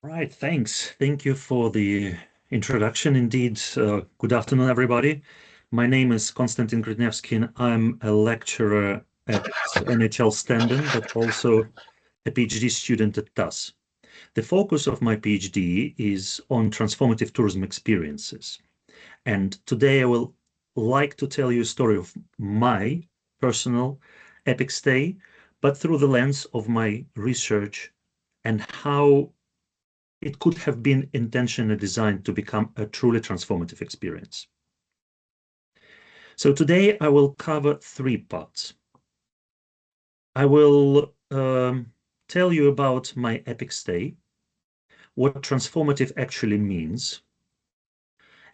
Right, thanks. Thank you for the introduction. Indeed, good afternoon, everybody. My name is Konstantin Gridnevskiy, and I'm a lecturer at NHL Standen, but also a PhD student at TAS. The focus of my PhD is on transformative tourism experiences. And today I will like to tell you a story of my personal epic stay, but through the lens of my research and how it could have been intentionally designed to become a truly transformative experience. So today I will cover three parts. I will tell you about my epic stay, what transformative actually means,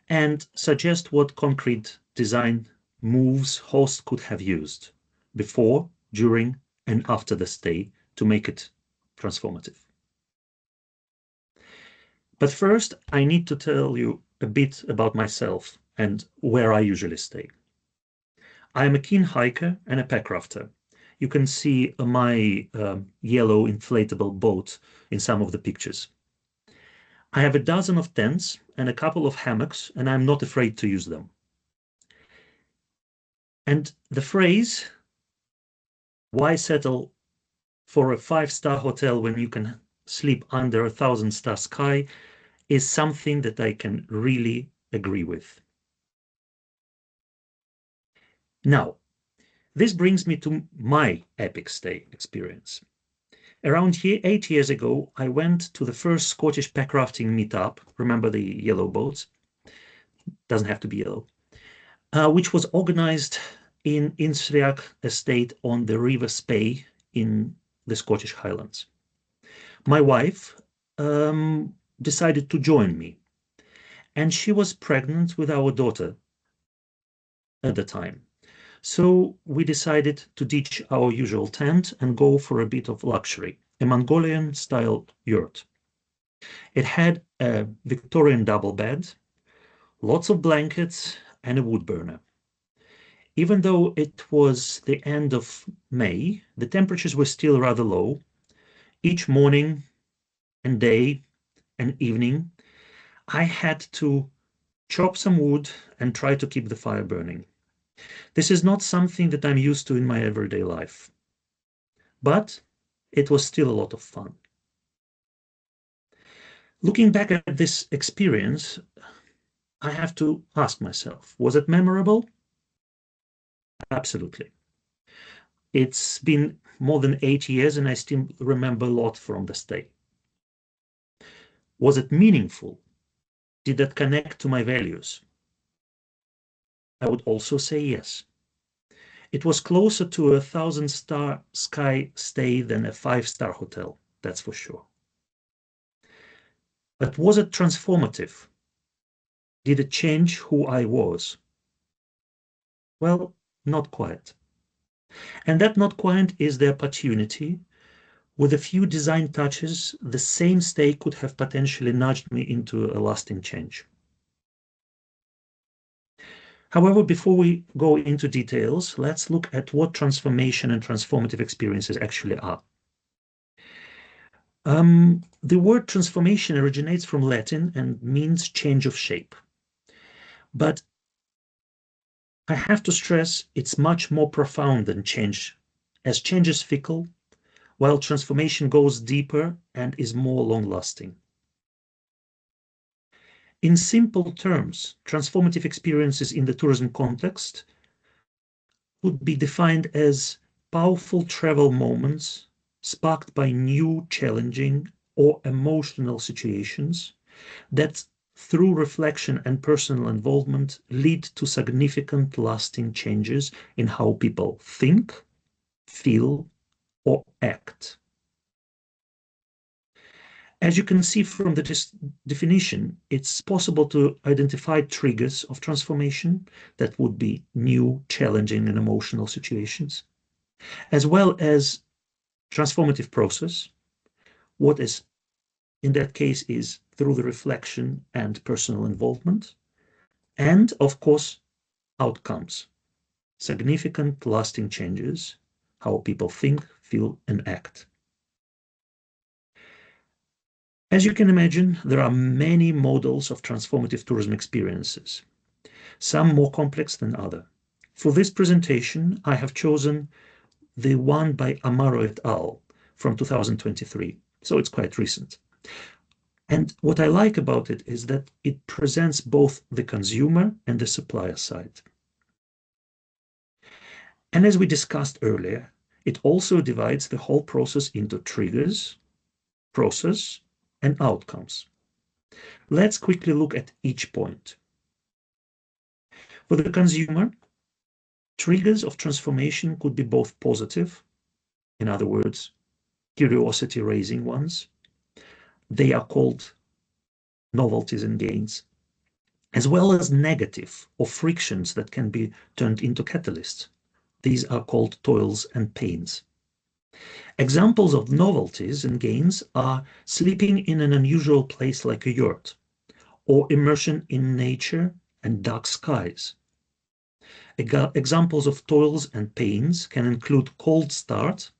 and suggest what concrete design moves hosts could have used before, during, and after the stay to make it transformative. But first, I need to tell you a bit about myself and where I usually stay. I am a keen hiker and a packrafter. You can see my yellow inflatable boat in some of the pictures. I have a dozen of tents and a couple of hammocks, and I'm not afraid to use them. And the phrase, why settle for a 5-star hotel when you can sleep under a 1,000-star sky, is something that I can really agree with. Now, this brings me to my epic stay experience. Around 8 years ago, I went to the first Scottish packrafting meetup. Remember the yellow boats? Doesn't have to be yellow. Which was organized in Innsbruck estate on the River Spey in the Scottish Highlands. My wife decided to join me, and she was pregnant with our daughter at the time. So we decided to ditch our usual tent and go for a bit of luxury, a Mongolian-style yurt. It had a Victorian double bed, lots of blankets, and a wood burner. Even though it was the end of May, the temperatures were still rather low. Each morning and day and evening, I had to chop some wood and try to keep the fire burning. This is not something that I'm used to in my everyday life, but it was still a lot of fun. Looking back at this experience, I have to ask myself, was it memorable? Absolutely. It's been more than 8 years and I still remember a lot from the stay. Was it meaningful? Did that connect to my values? I would also say yes. It was closer to a 1,000-star sky stay than a 5-star hotel, that's for sure. But was it transformative? Did it change who I was? Well, not quite. And that not quite is the opportunity. With a few design touches, the same stay could have potentially nudged me into a lasting change. However, before we go into details, let's look at what transformation and transformative experiences actually are. The word transformation originates from Latin and means change of shape. But I have to stress it's much more profound than change, as change is fickle, while transformation goes deeper and is more long-lasting. In simple terms, transformative experiences in the tourism context would be defined as powerful travel moments sparked by new, challenging, or emotional situations that, through reflection and personal involvement, lead to significant lasting changes in how people think, feel, or act. As you can see from the definition, it's possible to identify triggers of transformation that would be new, challenging, and emotional situations, as well as transformative process. What is, in that case, is through the reflection and personal involvement, and of course, outcomes, significant lasting changes, how people think, feel, and act. As you can imagine, there are many models of transformative tourism experiences, some more complex than others. For this presentation, I have chosen the one by Amaro et al. From 2023, so it's quite recent. And what I like about it is that it presents both the consumer and the supplier side. And as we discussed earlier, it also divides the whole process into triggers, process, and outcomes. Let's quickly look at each point. For the consumer, triggers of transformation could be both positive, in other words, curiosity-raising ones. They are called novelties and gains, as well as negative or frictions that can be turned into catalysts. These are called toils and pains. Examples of novelties and gains are sleeping in an unusual place like a yurt, or immersion in nature and dark skies. Examples of toils and pains can include cold start,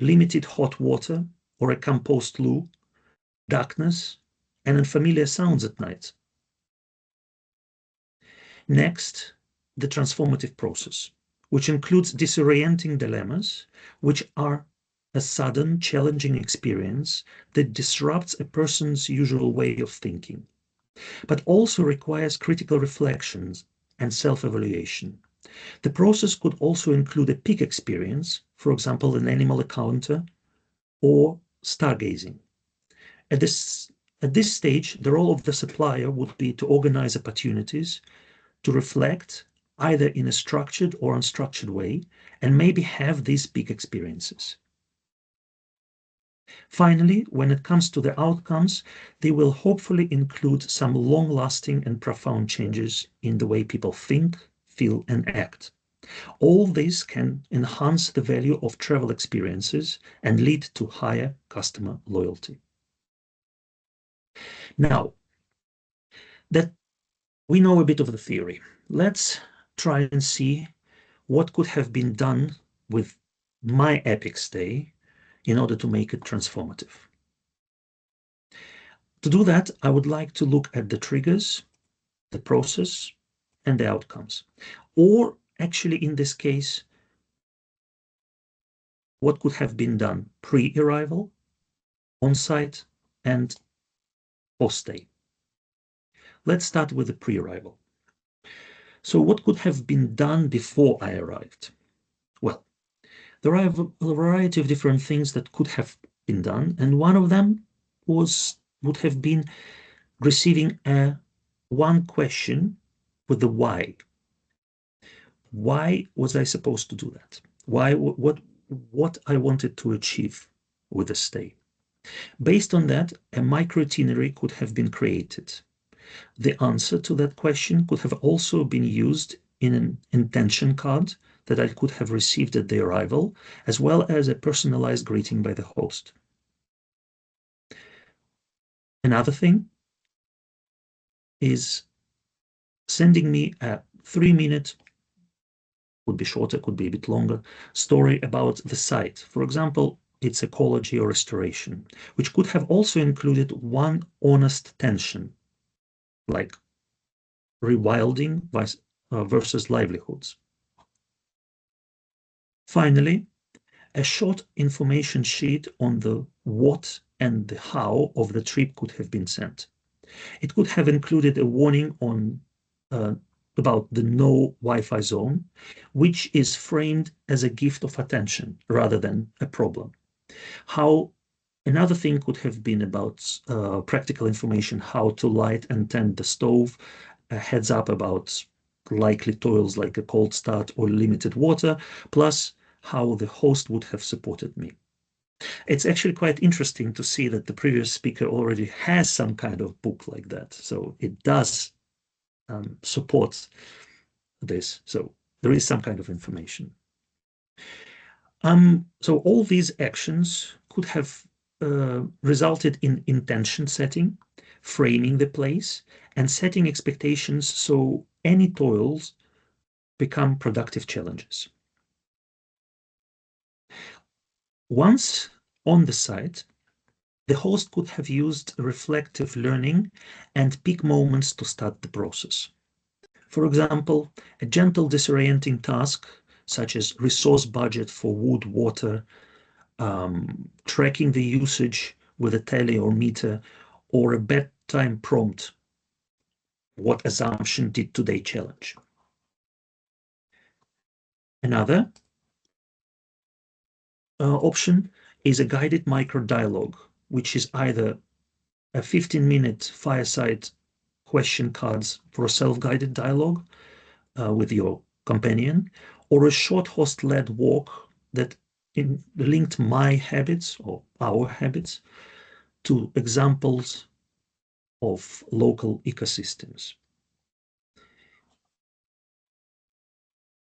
limited hot water, or a compost loo, darkness, and unfamiliar sounds at night. Next, the transformative process, which includes disorienting dilemmas, which are a sudden, challenging experience that disrupts a person's usual way of thinking, but also requires critical reflections and self-evaluation. The process could also include a peak experience, for example, an animal encounter or stargazing. At this stage, the role of the supplier would be to organize opportunities to reflect either in a structured or unstructured way, and maybe have these peak experiences. Finally, when it comes to the outcomes, they will hopefully include some long-lasting and profound changes in the way people think, feel, and act. All this can enhance the value of travel experiences and lead to higher customer loyalty. Now, that we know a bit of the theory, let's try and see what could have been done with my epic stay in order to make it transformative. To do that, I would like to look at the triggers, the process, and the outcomes. Or actually, in this case, what could have been done pre-arrival, on-site, and post-stay. Let's start with the pre-arrival. So what could have been done before I arrived? Well, there are a variety of different things that could have been done, and one of them would have been receiving one question with the why. Why was I supposed to do that? Why, what I wanted to achieve with the stay. Based on that, a micro-itinerary could have been created. The answer to that question could have also been used in an intention card that I could have received at the arrival, as well as a personalized greeting by the host. Another thing is sending me a 3-minute, could be shorter, could be a bit longer, story about the site. For example, its ecology or restoration, which could have also included one honest tension, like rewilding versus livelihoods. Finally, a short information sheet on the what and the how of the trip could have been sent. It could have included a warning on about the no Wi-Fi zone, which is framed as a gift of attention rather than a problem. How another thing could have been about practical information, how to light and tend the stove, a heads up about likely toils like a cold start or limited water, plus how the host would have supported me. It's actually quite interesting to see that the previous speaker already has some kind of book like that. So it does support this. So there is some kind of information. So all these actions could have resulted in intention setting, framing the place, and setting expectations so any toils become productive challenges. Once on the site, The host could have used reflective learning and peak moments to start the process. For example, a gentle disorienting task, such as resource budget for wood, water, tracking the usage with a tally or meter, or a bedtime prompt, what assumption did today challenge? Another option is a guided micro dialogue, which is either a 15-minute fireside question cards for a self-guided dialogue with your companion, or a short host-led walk that linked my habits or our habits to examples of local ecosystems.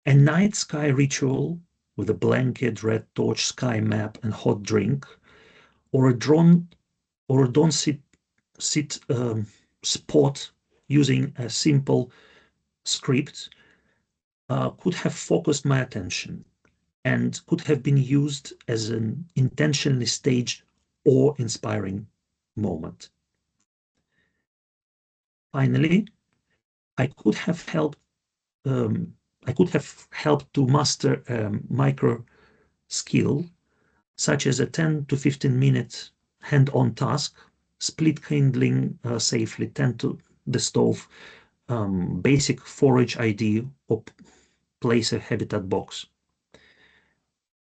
A night sky ritual with a blanket, red torch, sky map, and hot drink, or a don't sit spot using a simple script could have focused my attention and could have been used as an intentionally staged or inspiring moment. Finally, I could have helped to master a micro skill, such as a 10 to 15-minute hand-on task, split kindling safely, tend to the stove, basic forage ID, or place a habitat box,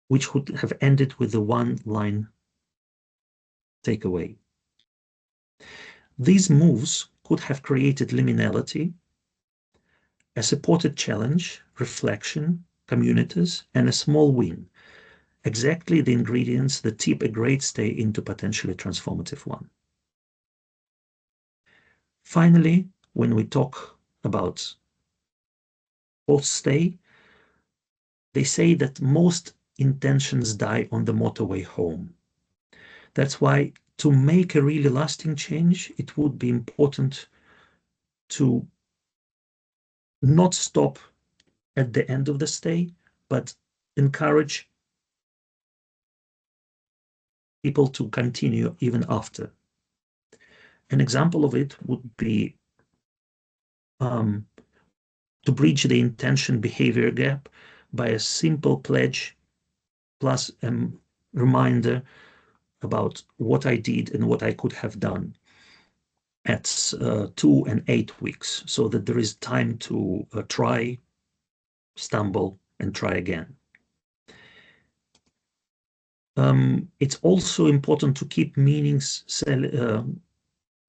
which would have ended with the one-line takeaway. These moves could have created liminality, a supported challenge, reflection, communities, and a small win. Exactly the ingredients that tip a great stay into potentially transformative one. Finally, when we talk about post-stay, they say that most intentions die on the motorway home. That's why to make a really lasting change, it would be important to not stop at the end of the stay, but encourage people to continue even after. An example of it would be to bridge the intention behavior gap by a simple pledge plus a reminder about what I did and what I could have done at 2 and 8 weeks, so that there is time to try, stumble, and try again. It's also important to keep meanings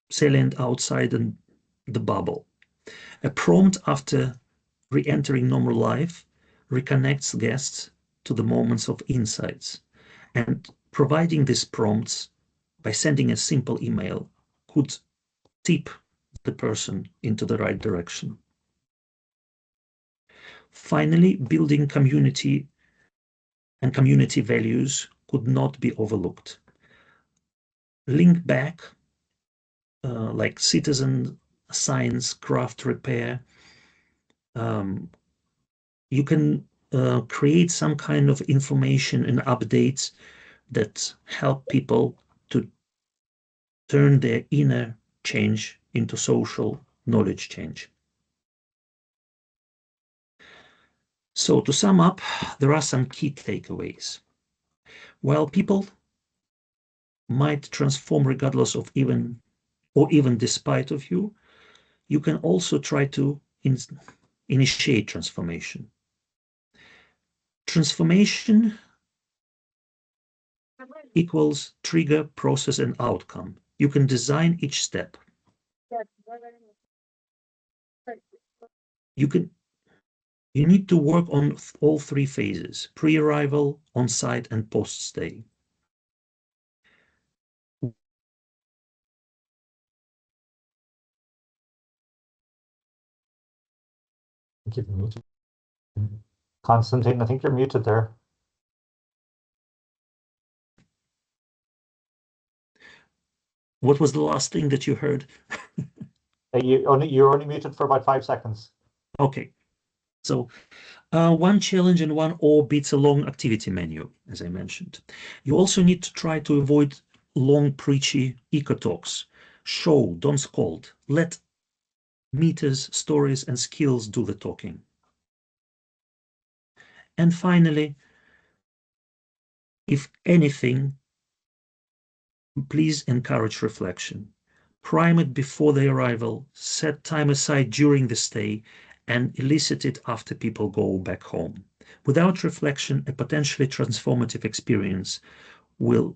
salient outside the bubble. A prompt after re-entering normal life reconnects guests to the moments of insights, and providing these prompts by sending a simple email could tip the person into the right direction. Finally, building community and community values could not be overlooked. Link back like citizen science, craft repair. You can create some kind of information and updates that help people to turn their inner change into social knowledge change. So to sum up, there are some key takeaways. While people might transform regardless of even despite of you, you can also try to initiate transformation. Transformation equals trigger, process, and outcome. You can design each step. You need to work on all three phases: pre-arrival, on-site, and post-stay. Konstantin, I think you're muted there. What was the last thing that you heard? You're only muted for about 5 seconds. Okay. So one challenge and one or beats a long activity menu, as I mentioned. You also need to try to avoid long, preachy eco talks. Show, don't scold. Let meters, stories, and skills do the talking. And finally, if anything, please encourage reflection. Prime it before the arrival, set time aside during the stay, and elicit it after people go back home. Without reflection, a potentially transformative experience will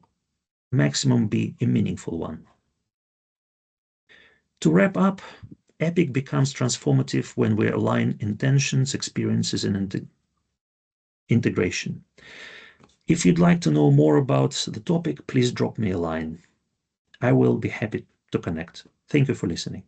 maximum be a meaningful one. To wrap up, EPIC becomes transformative when we align intentions, experiences, and integration. If you'd like to know more about the topic, please drop me a line. I will be happy to connect. Thank you for listening.